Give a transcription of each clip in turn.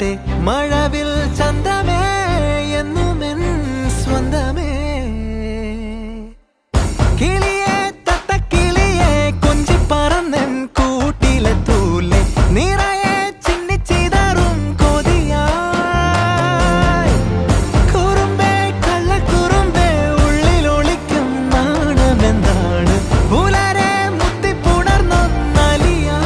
കൊളുത്തിക്കൊണ്ടേഞ്ഞാട്ടെ മഴവിൽ ചന്തമേ എന്നുമെൻ സ്വന്തമേ കിളിയെ തത്തക്കിളിയെ കൊഞ്ചി പറന്നെൻ കൂട്ടിലെ തൂലെ നിറയെ ചിന്നിച്ചിതറും കൊതിയായി കുറുമ്പേ കള്ളക്കുറുമ്പേ ഉള്ളിലൊളിക്കും നാണമെന്താണ് പുലരെ മുത്തിപ്പുണർന്നൊന്നലിയാ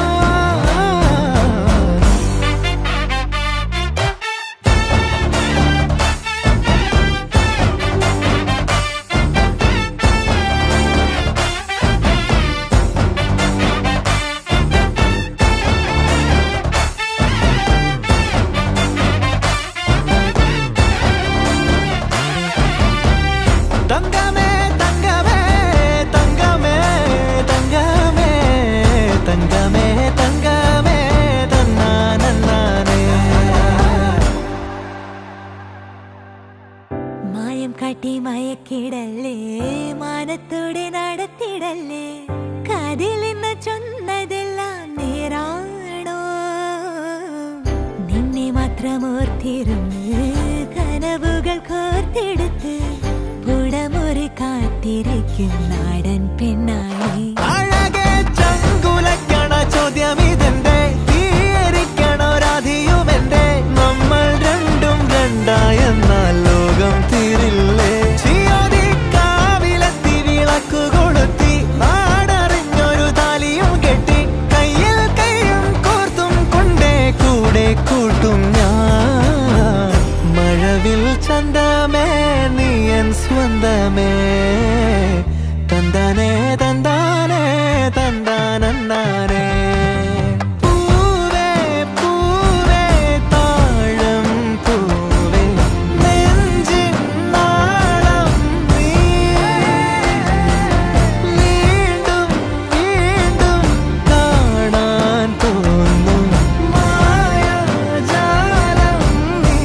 തങ്കമേ തങ്കമേ തങ്കമേ തങ്കമേ തങ്കമേ തങ്കമേ തന്നാനേ മായം കാട്ടി മയക്കിടല്ലേ മാനത്തോടെ നടത്തിടല്ലേ കാതിലിന്ന് ചൊന്നതെല്ലാം നേരാണോ നിന്നെ മാത്രം ഓർത്തിരുന്ന് കനവുകൾ കോർത്തെടുത്ത് പുടമുറി കാത്തിരിക്കും നാടൻ പെണ്ണായി അഴകെ ചങ്കുലക്കണ ചോദ്യം ഇതെന്റെ തീയരിക്കണോ രാധിയുമെന്റെ നമ്മൾ രണ്ടും രണ്ടായെന്നാൽ ലോകം തീരില്ലേ ചിയോതി കാവിലെത്തി വിളക്കു കൊളുത്തി നാടറിഞ്ഞൊരു താലിയും കെട്ടി കയ്യിൽ കയ്യും കോർത്തും കൊണ്ടേ കൂടെ കൂട്ടും ഞാൻ മഴവിൽ ചന്തമേ നീ എൻ സ്വന്തമേ തന്താനേ തന്താനേ തന്താനേ പൂവേ പൂവേ താഴം പൂവേ നെഞ്ചിൻ നാളം നീ വീണ്ടും വീണ്ടും കാണാൻ തോന്നും മായാജാലം നീ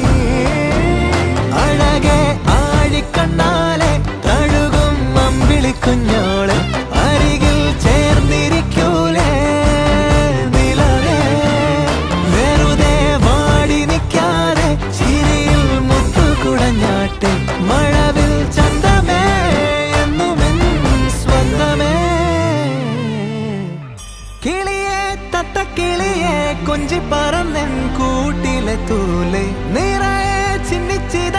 അഴകെ ആഴിക്കണ്ണാലെ തഴുകും അമ്പിളിക്കുഞ്ഞോളെ അരികിൽ ചേർന്നിരിക്കൂലേ നിലവേ വെറുതെ വാടി നിൽക്കാതെ ചിരിയിൽ മുത്തുകുടഞ്ഞാട്ടെ മഴവിൽ ചന്തമേ എന്നുമെൻ സ്വന്തമേ കിളിയെ തത്തക്കിളിയെ കൊഞ്ചി പറന്നെൻ കൂട്ടിലെ തൂലെ നിറയെ ചിന്നിച്ചിത